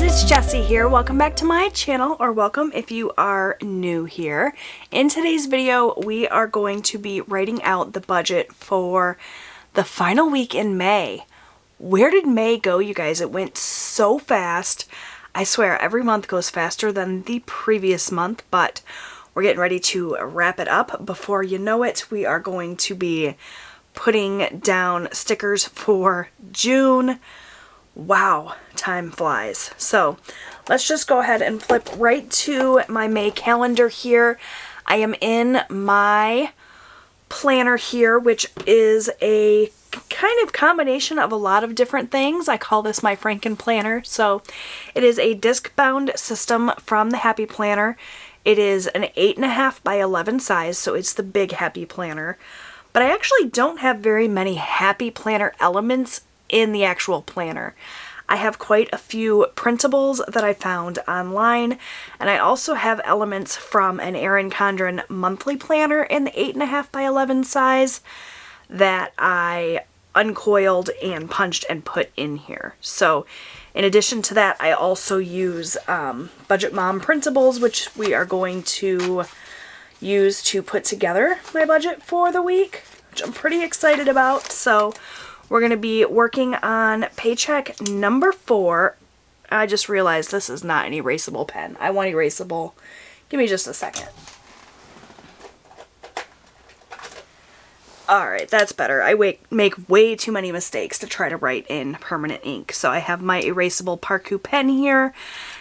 it's Jessie here. Welcome back to my channel, or welcome if you are new here. In today's video, we are going to be writing out the budget for the final week in May. Where did May go, you guys? It went so fast. I swear, every month goes faster than the previous month, but we're getting ready to wrap it up. Before you know it, we are going to be putting down stickers for June. Wow, time flies. So let's just go ahead and flip right to my May calendar here. I am in my planner here, which is a kind of combination of a lot of different things. I call this my Franken planner. So it is a disc bound system from the Happy Planner. It is an 8.5 by 11 size, so it's the big Happy Planner. But I actually don't have very many Happy Planner elements in the actual planner. I have quite a few printables that I found online, and I also have elements from an Erin Condren monthly planner in the 8.5 by 11 size that I uncoiled and punched and put in here. So in addition to that, I also use Budget Mom printables, which we are going to use to put together my budget for the week, which I'm pretty excited about. So we're going to be working on paycheck number 4. I just realized this is not an erasable pen. I want erasable. Give me just a second. Alright, that's better. I make way too many mistakes to try to write in permanent ink. So I have my erasable Parkoo pen here,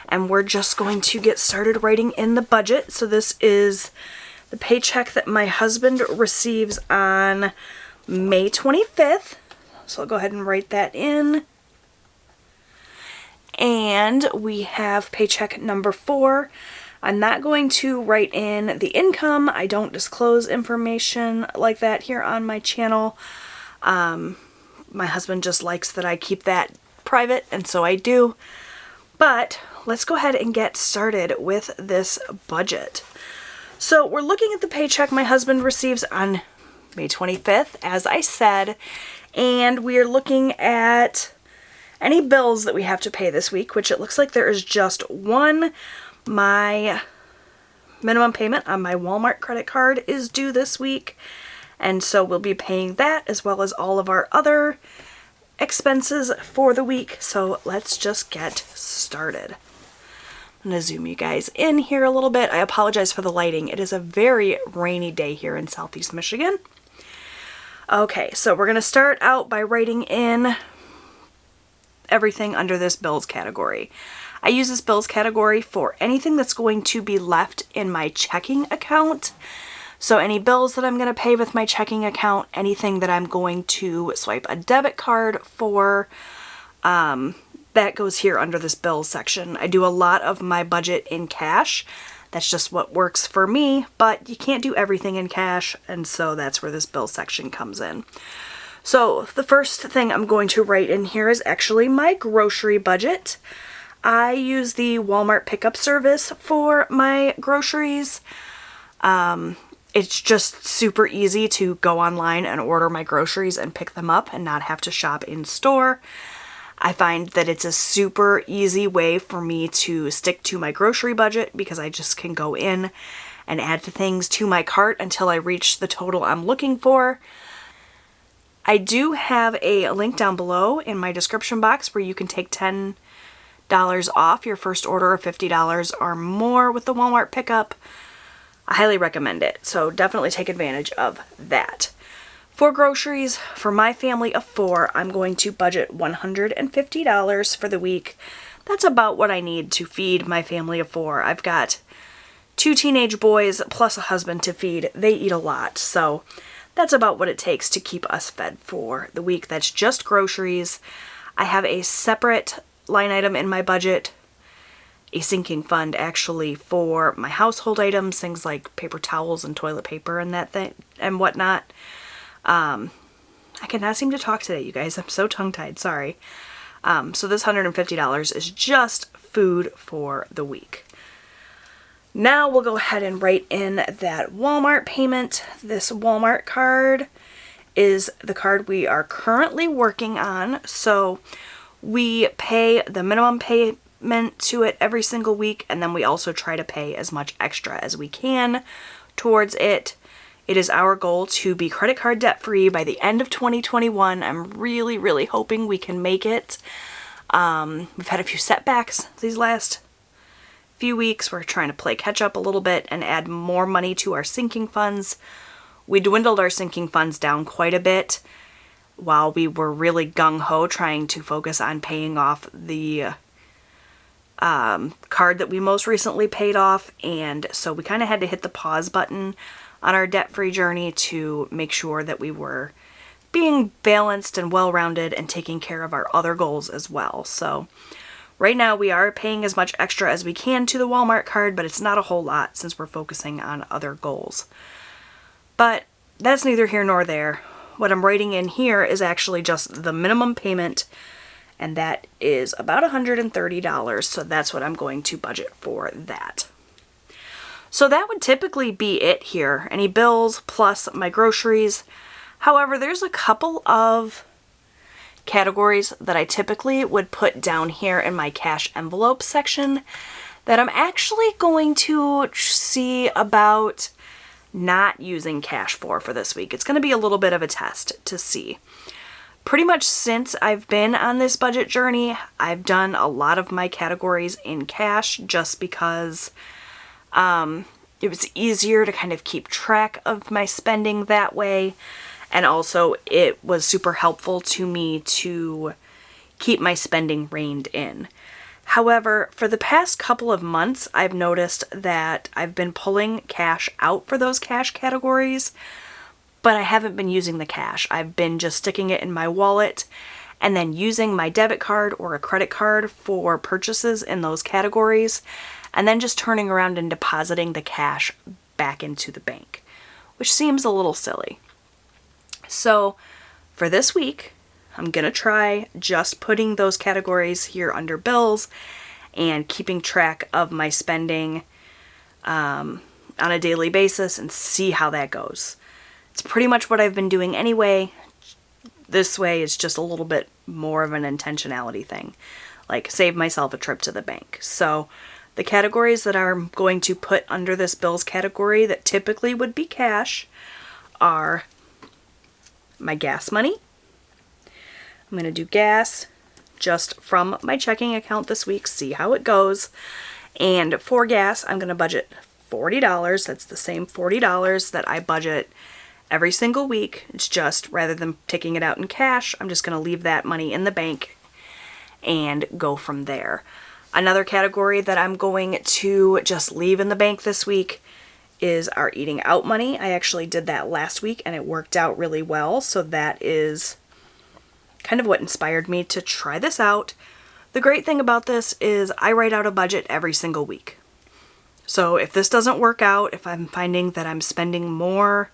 and we're just going to get started writing in the budget. So this is the paycheck that my husband receives on May 25th. So I'll go ahead and write that in. And we have paycheck number 4. I'm not going to write in the income. I don't disclose information like that here on my channel. My husband just likes that I keep that private, and so I do. But let's go ahead and get started with this budget. So we're looking at the paycheck my husband receives on May 25th, as I said. And we are looking at any bills that we have to pay this week, which it looks like there is just one. My minimum payment on my Walmart credit card is due this week, and so we'll be paying that as well as all of our other expenses for the week. So let's just get started. I'm going to zoom you guys in here a little bit. I apologize for the lighting. It is a very rainy day here in Southeast Michigan. Okay, so we're going to start out by writing in everything under this bills category. I use this bills category for anything that's going to be left in my checking account. So any bills that I'm going to pay with my checking account, anything that I'm going to swipe a debit card for, that goes here under this bills section. I do a lot of my budget in cash. That's just what works for me, but you can't do everything in cash, and so that's where this bill section comes in. So the first thing I'm going to write in here is actually my grocery budget. I use the Walmart pickup service for my groceries. It's just super easy to go online and order my groceries and pick them up and not have to shop in store. I find that it's a super easy way for me to stick to my grocery budget because I just can go in and add things to my cart until I reach the total I'm looking for. I do have a link down below in my description box where you can take $10 off your first order of $50 or more with the Walmart pickup. I highly recommend it, so definitely take advantage of that. For groceries, for my family of 4, I'm going to budget $150 for the week. That's about what I need to feed my family of 4. I've got 2 teenage boys plus a husband to feed. They eat a lot, so that's about what it takes to keep us fed for the week. That's just groceries. I have a separate line item in my budget, a sinking fund actually, for my household items, things like paper towels and toilet paper and that thing and whatnot. I cannot seem to talk today, you guys. I'm so tongue-tied, sorry. So this $150 is just food for the week. Now we'll go ahead and write in that Walmart payment. This Walmart card is the card we are currently working on. So we pay the minimum commitment to it every single week, and then we also try to pay as much extra as we can towards it. It is our goal to be credit card debt free by the end of 2021. I'm really, really hoping we can make it. We've had a few setbacks these last few weeks. We're trying to play catch up a little bit and add more money to our sinking funds. We dwindled our sinking funds down quite a bit while we were really gung-ho trying to focus on paying off the card that we most recently paid off, and so we kind of had to hit the pause button on our debt-free journey to make sure that we were being balanced and well-rounded and taking care of our other goals as well. So right now we are paying as much extra as we can to the Walmart card, but it's not a whole lot since we're focusing on other goals. But that's neither here nor there. What I'm writing in here is actually just the minimum payment, and that is about $130, so that's what I'm going to budget for that. So that would typically be it here. Any bills plus my groceries. However, there's a couple of categories that I typically would put down here in my cash envelope section that I'm actually going to see about not using cash for this week. It's going to be a little bit of a test to see. Pretty much since I've been on this budget journey, I've done a lot of my categories in cash just because it was easier to kind of keep track of my spending that way. And also it was super helpful to me to keep my spending reined in. However, for the past couple of months, I've noticed that I've been pulling cash out for those cash categories, but I haven't been using the cash. I've been just sticking it in my wallet and then using my debit card or a credit card for purchases in those categories, and then just turning around and depositing the cash back into the bank, which seems a little silly. So for this week, I'm going to try just putting those categories here under bills and keeping track of my spending on a daily basis and see how that goes. It's pretty much what I've been doing anyway. This way is just a little bit more of an intentionality thing, like save myself a trip to the bank. So the categories that I'm going to put under this bills category that typically would be cash are my gas money. I'm going to do gas just from my checking account this week, see how it goes. And for gas, I'm going to budget $40. That's the same $40 that I budget every single week. It's just, rather than taking it out in cash, I'm just going to leave that money in the bank and go from there. Another category that I'm going to just leave in the bank this week is our eating out money. I actually did that last week and it worked out really well, so that is kind of what inspired me to try this out. The great thing about this is I write out a budget every single week. So if this doesn't work out, if I'm finding that I'm spending more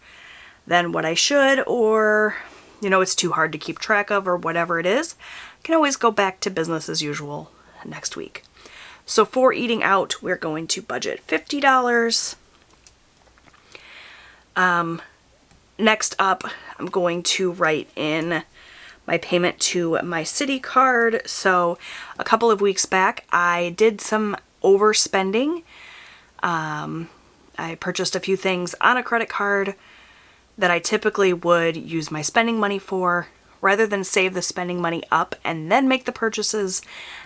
than what I should, or it's too hard to keep track of, or whatever it is, I can always go back to business as usual next week. So for eating out, we're going to budget $50. Next up, I'm going to write in my payment to my city card. So a couple of weeks back, I did some overspending. I purchased a few things on a credit card that I typically would use my spending money for. Rather than save the spending money up and then make the purchases,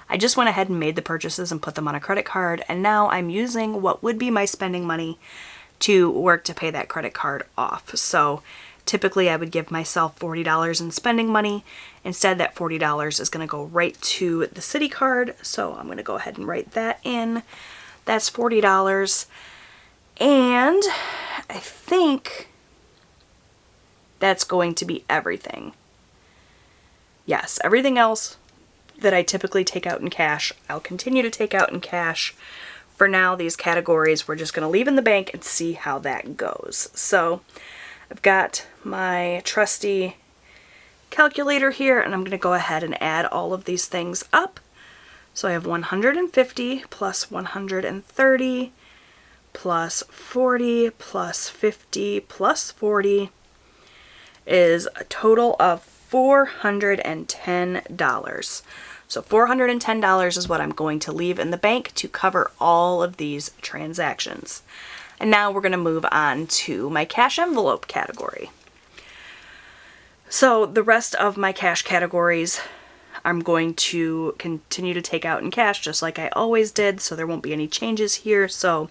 I just went ahead and made the purchases and put them on a credit card, and now I'm using what would be my spending money to work to pay that credit card off. So typically I would give myself $40 in spending money. Instead, that $40 is going to go right to the city card, so I'm going to go ahead and write that in. That's $40. And I think that's going to be everything. Yes, everything else that I typically take out in cash, I'll continue to take out in cash. For now, these categories we're just going to leave in the bank and see how that goes. So I've got my trusty calculator here, and I'm going to go ahead and add all of these things up. So I have 150 plus 130 plus 40 plus 50 plus 40 is a total of $410. So $410 is what I'm going to leave in the bank to cover all of these transactions. And now we're going to move on to my cash envelope category. So the rest of my cash categories I'm going to continue to take out in cash just like I always did, so there won't be any changes here. So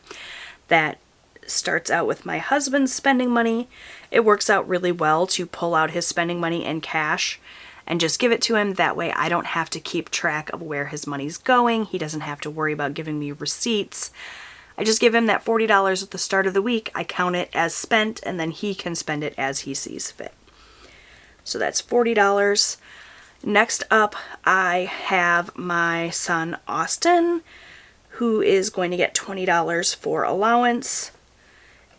that starts out with my husband's spending money. It works out really well to pull out his spending money in cash and just give it to him. That way I don't have to keep track of where his money's going. He doesn't have to worry about giving me receipts. I just give him that $40 at the start of the week. I count it as spent, and then he can spend it as he sees fit. So that's $40. Next up, I have my son Austin, who is going to get $20 for allowance.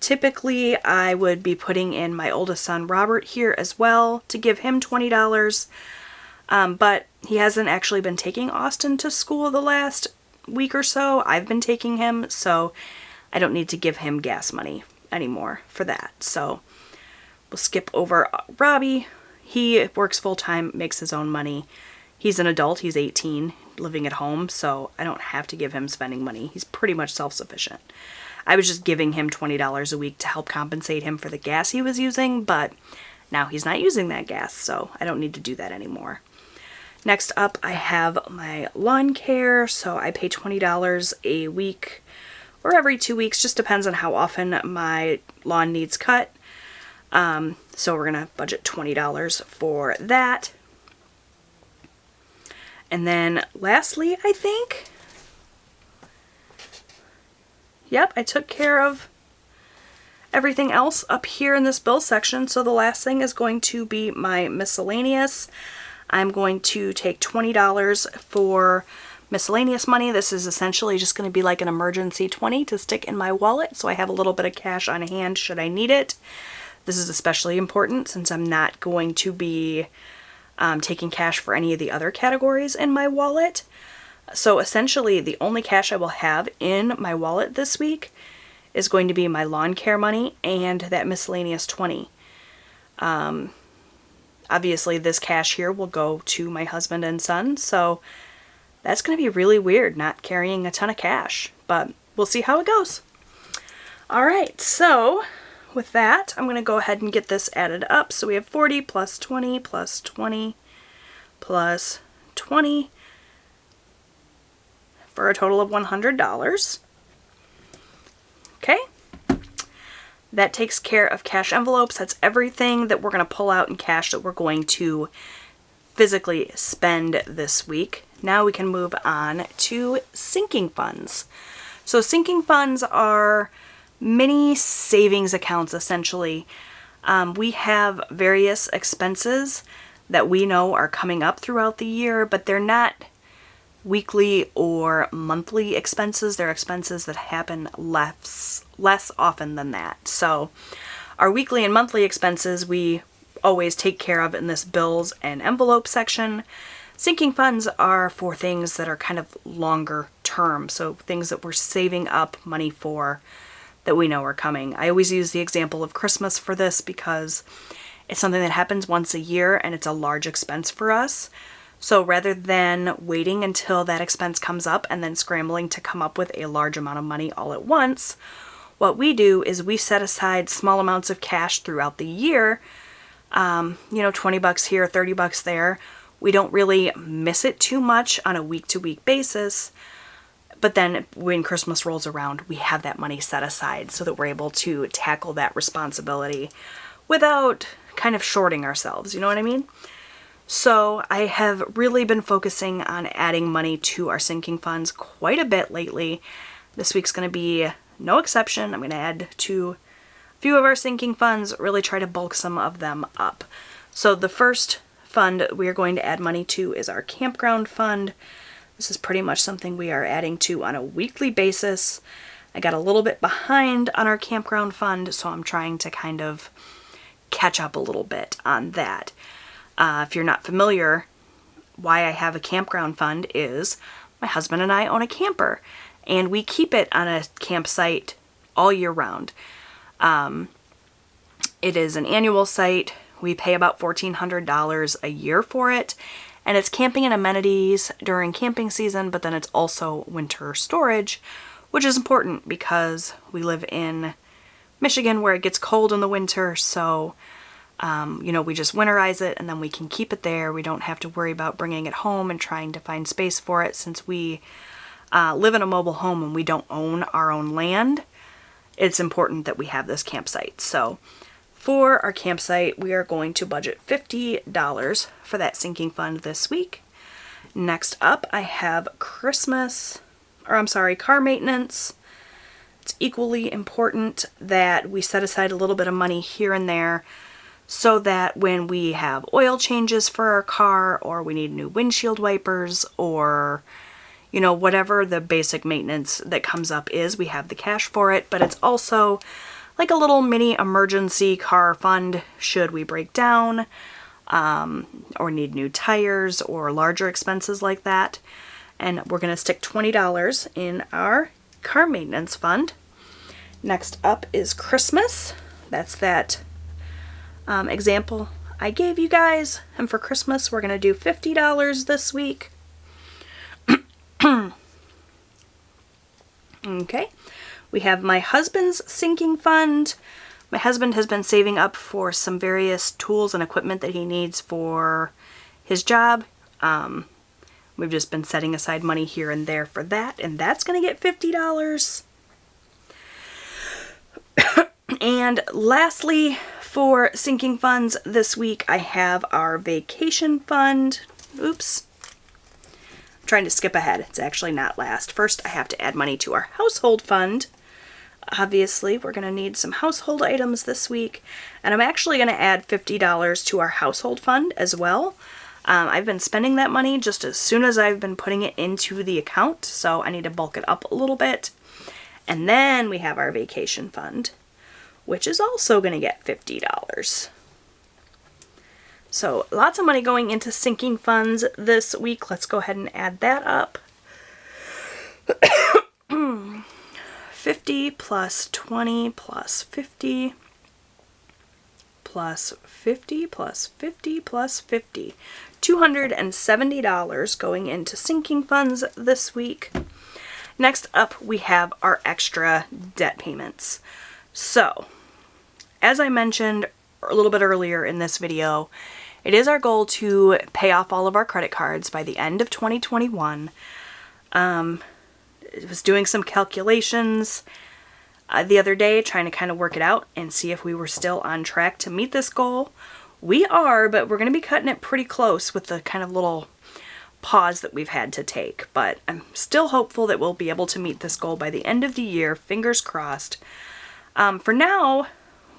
Typically, I would be putting in my oldest son Robert here as well to give him $20, but he hasn't actually been taking Austin to school the last week or so. I've been taking him, so I don't need to give him gas money anymore for that. So we'll skip over Robbie. He works full-time, makes his own money. He's an adult, he's 18, living at home, so I don't have to give him spending money. He's pretty much self-sufficient. I was just giving him $20 a week to help compensate him for the gas he was using, but now he's not using that gas, so I don't need to do that anymore. Next up, I have my lawn care, so I pay $20 a week or every 2 weeks, just depends on how often my lawn needs cut. So we're going to budget $20 for that. And then lastly, I think, yep, I took care of everything else up here in this bill section. So the last thing is going to be my miscellaneous. I'm going to take $20 for miscellaneous money. This is essentially just going to be like an emergency 20 to stick in my wallet, so I have a little bit of cash on hand should I need it. This is especially important since I'm not going to be taking cash for any of the other categories in my wallet. So essentially the only cash I will have in my wallet this week is going to be my lawn care money and that miscellaneous 20. Obviously this cash here will go to my husband and son, so that's going to be really weird not carrying a ton of cash, but we'll see how it goes. Alright, so with that, I'm going to go ahead and get this added up. So we have 40 plus 20 plus 20 plus 20 for a total of $100. Okay. That takes care of cash envelopes. That's everything that we're going to pull out in cash that we're going to physically spend this week. Now we can move on to sinking funds. So sinking funds are mini savings accounts, essentially. We have various expenses that we know are coming up throughout the year, but they're not weekly or monthly expenses. They're expenses that happen less often than that. So our weekly and monthly expenses we always take care of in this bills and envelope section. Sinking funds are for things that are kind of longer term, so things that we're saving up money for that we know are coming. I always use the example of Christmas for this because it's something that happens once a year and it's a large expense for us. So rather than waiting until that expense comes up and then scrambling to come up with a large amount of money all at once, what we do is we set aside small amounts of cash throughout the year, 20 bucks here, 30 bucks there. We don't really miss it too much on a week-to-week basis. But then when Christmas rolls around, we have that money set aside so that we're able to tackle that responsibility without kind of shorting ourselves, you know what I mean? So I have really been focusing on adding money to our sinking funds quite a bit lately. This week's going to be no exception. I'm going to add to a few of our sinking funds, really try to bulk some of them up. So the first fund we are going to add money to is our campground fund. This is pretty much something we are adding to on a weekly basis. I got a little bit behind on our campground fund, so I'm trying to kind of catch up a little bit on that. If you're not familiar, why I have a campground fund is my husband and I own a camper, and we keep it on a campsite all year round. It is an annual site. We pay about $1,400 a year for it, And it's camping and amenities during camping season, but then it's also winter storage, which is important because we live in Michigan where it gets cold in the winter. So, you know, we just winterize it and then we can keep it there. We don't have to worry about bringing it home and trying to find space for it, since we live in a mobile home and we don't own our own land. It's important that we have this campsite. So for our campsite, we are going to budget $50 for that sinking fund this week. Next up, I have car maintenance. It's equally important that we set aside a little bit of money here and there so that when we have oil changes for our car, or we need new windshield wipers, or, you know, whatever the basic maintenance that comes up is, we have the cash for it. But it's also like a little mini emergency car fund should we break down, or need new tires or larger expenses like that. And we're going to stick $20 in our car maintenance fund. Next up is Christmas. That's that example I gave you guys. And for Christmas, we're going to do $50 this week. Okay. We have my husband's sinking fund. My husband has been saving up for some various tools and equipment that he needs for his job. We've just been setting aside money here and there for that, and that's going to get $50. And lastly, for sinking funds this week, I have our vacation fund. Oops. I'm trying to skip ahead. It's actually not last. First, I have to add money to our household fund. Obviously, we're going to need some household items this week, and I'm actually going to add $50 to our household fund as well. I've been spending that money just as soon as I've been putting it into the account, so I need to bulk it up a little bit. And then we have our vacation fund, which is also going to get $50. So lots of money going into sinking funds this week. Let's go ahead and add that up. 50 plus 20 plus 50 plus 50 plus 50 plus 50. $270 going into sinking funds this week. Next up, we have our extra debt payments. So, as I mentioned a little bit earlier in this video, it is our goal to pay off all of our credit cards by the end of 2021. I was doing some calculations the other day, trying to kind of work it out and see if we were still on track to meet this goal. We are, but we're going to be cutting it pretty close with the kind of little pause that we've had to take. But I'm still hopeful that we'll be able to meet this goal by the end of the year, fingers crossed. For now,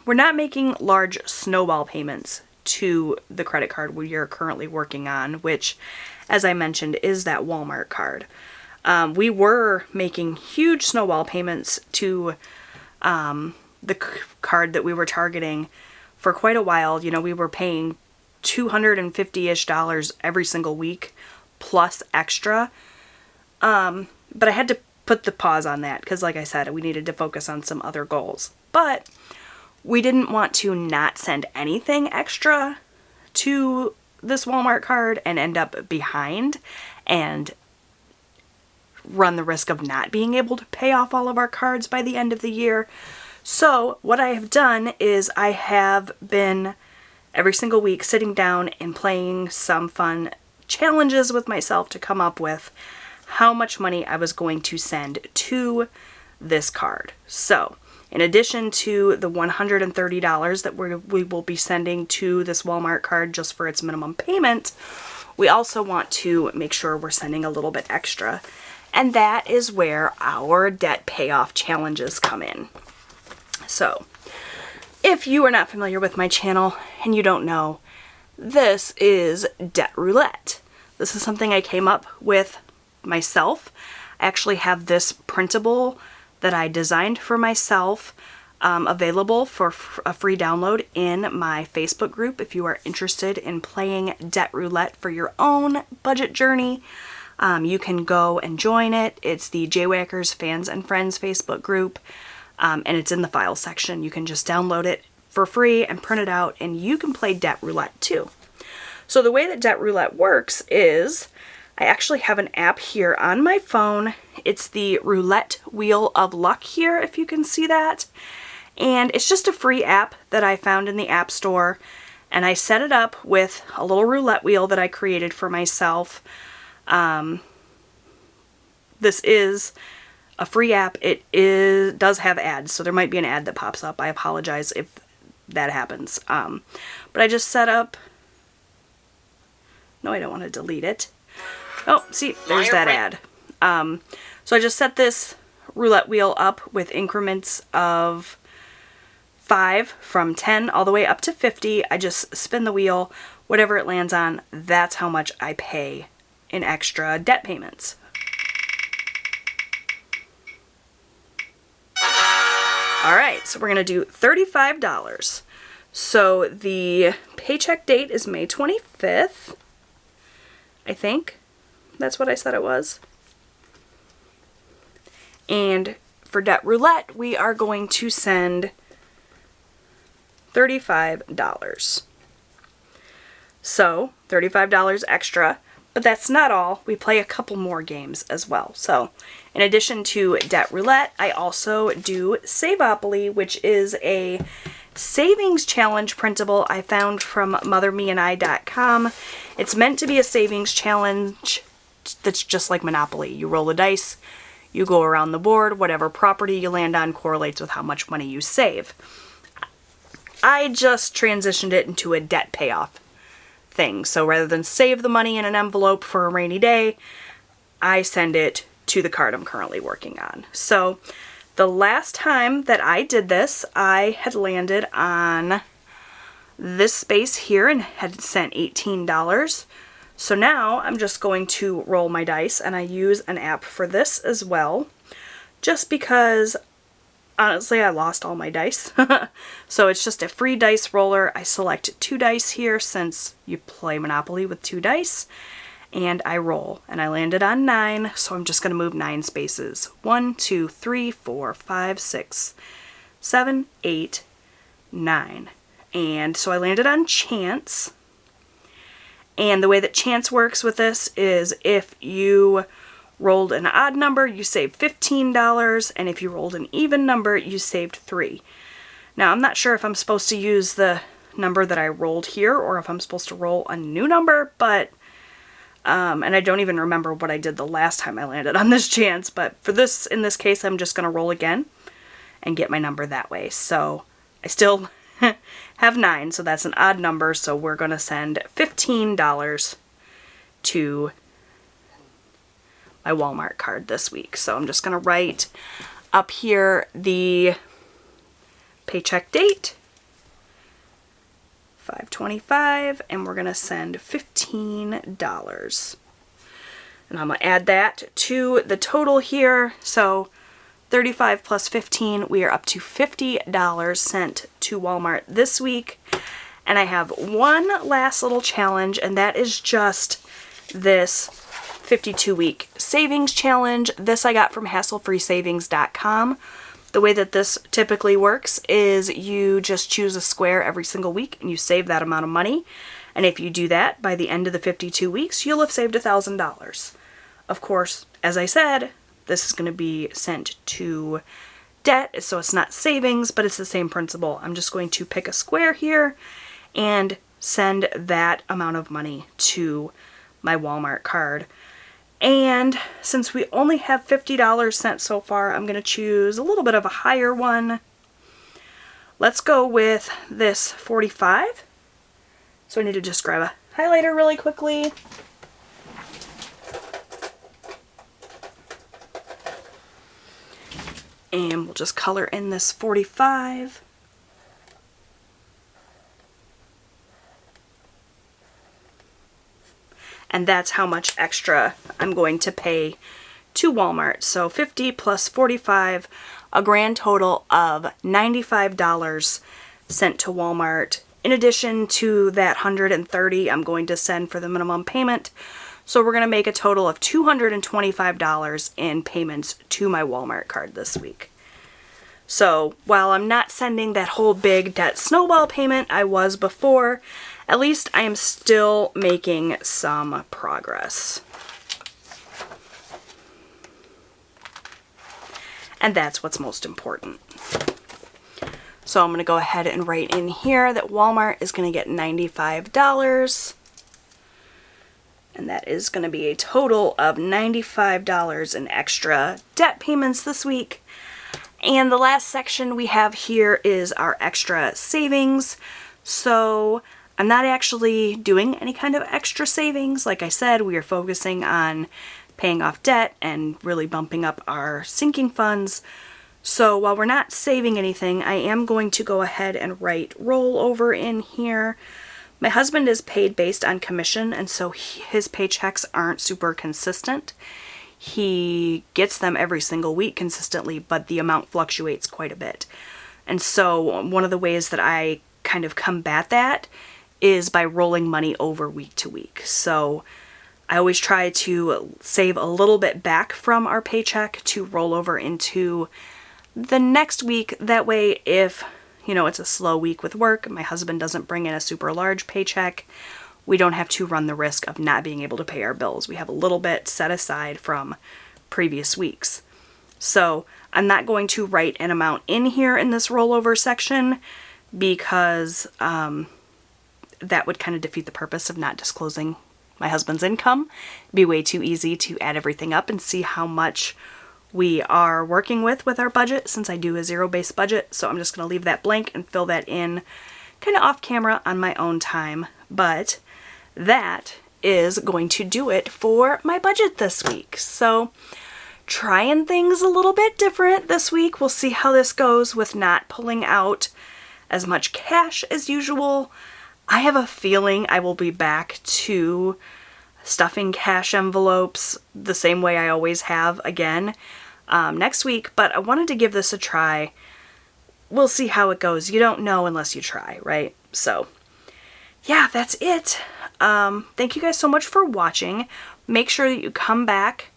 we're not making large snowball payments to the credit card we are currently working on, which, as I mentioned, is that Walmart card. We were making huge snowball payments to the card that we were targeting for quite a while. You know, we were paying $250-ish every single week plus extra. But I had to put the pause on that because, like I said, we needed to focus on some other goals. But we didn't want to not send anything extra to this Walmart card and end up behind and run the risk of not being able to pay off all of our cards by the end of the year. So what I have done is I have been every single week sitting down and playing some fun challenges with myself to come up with how much money I was going to send to this card. So in addition to the $130 that we will be sending to this Walmart card just for its minimum payment, we also want to make sure we're sending a little bit extra. And that is where our debt payoff challenges come in. So, if you are not familiar with my channel and you don't know, this is Debt Roulette. This is something I came up with myself. I actually have this printable that I designed for myself available for a free download in my Facebook group if you are interested in playing Debt Roulette for your own budget journey. You can go and join it. It's the Jwhackers Fans and Friends Facebook group, and it's in the files section. You can just download it for free and print it out, and you can play Debt Roulette too. So the way that Debt Roulette works is I actually have an app here on my phone. It's the Roulette Wheel of Luck here, if you can see that. And it's just a free app that I found in the App Store. And I set it up with a little roulette wheel that I created for myself. This is a free app. It does have ads, so there might be an ad that pops up. I apologize if that happens. But I just set up... No, I don't want to delete it. Oh, see, there's that ad. So I just set this roulette wheel up with increments of 5 from 10 all the way up to 50. I just spin the wheel. Whatever it lands on, that's how much I pay in extra debt payments. Alright, so we're going to do $35. So the paycheck date is May 25th. I think. That's what I said it was. And for Debt Roulette, we are going to send $35. So, $35 extra. But that's not all. We play a couple more games as well. So, in addition to Debt Roulette, I also do Saveopoli, which is a savings challenge printable I found from mothermeandI.com. It's meant to be a savings challenge that's just like Monopoly. You roll the dice, you go around the board, whatever property you land on correlates with how much money you save. I just transitioned it into a debt payoff thing. So rather than save the money in an envelope for a rainy day, I send it to the card I'm currently working on. So the last time that I did this, I had landed on this space here and had sent $18. So now I'm just going to roll my dice, and I use an app for this as well, just because honestly I lost all my dice. So it's just a free dice roller. I select 2 dice here since you play Monopoly with 2 dice. And I roll, and I landed on 9, so I'm just going to move 9 spaces. 1, 2, 3, 4, 5, 6, 7, 8, 9. And so I landed on chance. And the way that chance works with this is if you rolled an odd number, you saved $15, and if you rolled an even number, you saved 3. Now, I'm not sure if I'm supposed to use the number that I rolled here, or if I'm supposed to roll a new number, but... and I don't even remember what I did the last time I landed on this chance, but for this, in this case, I'm just going to roll again and get my number that way. So I still have 9, so that's an odd number, so we're going to send $15 to my Walmart card this week. So I'm just going to write up here the paycheck date, 5/25, and we're going to send $15. And I'm going to add that to the total here. So 35 plus 15, we are up to $50 sent to Walmart this week. And I have one last little challenge, and that is just this 52-week savings challenge. This I got from hasslefreesavings.com. The way that this typically works is you just choose a square every single week and you save that amount of money. And if you do that, by the end of the 52 weeks, you'll have saved $1,000. Of course, as I said, this is going to be sent to debt, so it's not savings, but it's the same principle. I'm just going to pick a square here and send that amount of money to my Walmart card. And since we only have $50 sent so far, I'm going to choose a little bit of a higher one. Let's go with this 45. So I need to just grab a highlighter really quickly. And we'll just color in this 45. And that's how much extra I'm going to pay to Walmart. So 50 plus 45, a grand total of $95 sent to Walmart. In addition to that $130 I'm going to send for the minimum payment. So we're going to make a total of $225 in payments to my Walmart card this week. So while I'm not sending that whole big debt snowball payment I was before, at least I am still making some progress. And that's what's most important. So I'm going to go ahead and write in here that Walmart is going to get $95. And that is going to be a total of $95 in extra debt payments this week. And the last section we have here is our extra savings. So I'm not actually doing any kind of extra savings. Like I said, we are focusing on paying off debt and really bumping up our sinking funds. So while we're not saving anything, I am going to go ahead and write rollover in here. My husband is paid based on commission, and so his paychecks aren't super consistent. He gets them every single week consistently, but the amount fluctuates quite a bit. And so one of the ways that I kind of combat that is by rolling money over week to week. So I always try to save a little bit back from our paycheck to roll over into the next week. That way, if it's a slow week with work, my husband doesn't bring in a super large paycheck, we don't have to run the risk of not being able to pay our bills. We have a little bit set aside from previous weeks. So I'm not going to write an amount in here in this rollover section because that would kind of defeat the purpose of not disclosing my husband's income. It'd be way too easy to add everything up and see how much we are working with our budget, since I do a zero-based budget. So I'm just going to leave that blank and fill that in kind of off camera on my own time. But that is going to do it for my budget this week. So trying things a little bit different this week. We'll see how this goes with not pulling out as much cash as usual. I have a feeling I will be back to stuffing cash envelopes the same way I always have again next week, but I wanted to give this a try. We'll see how it goes. You don't know unless you try, right? So yeah, that's it. Thank you guys so much for watching. Make sure that you come back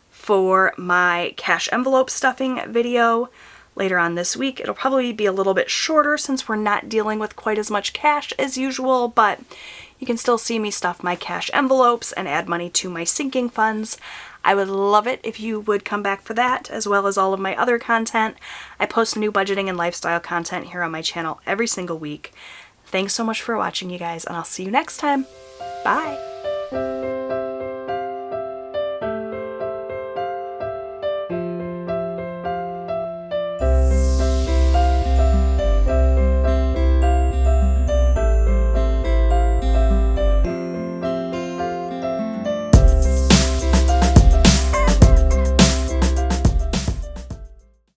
for my cash envelope stuffing video later on this week. It'll probably be a little bit shorter since we're not dealing with quite as much cash as usual, but you can still see me stuff my cash envelopes and add money to my sinking funds. I would love it if you would come back for that, as well as all of my other content. I post new budgeting and lifestyle content here on my channel every single week. Thanks so much for watching, you guys, and I'll see you next time. Bye!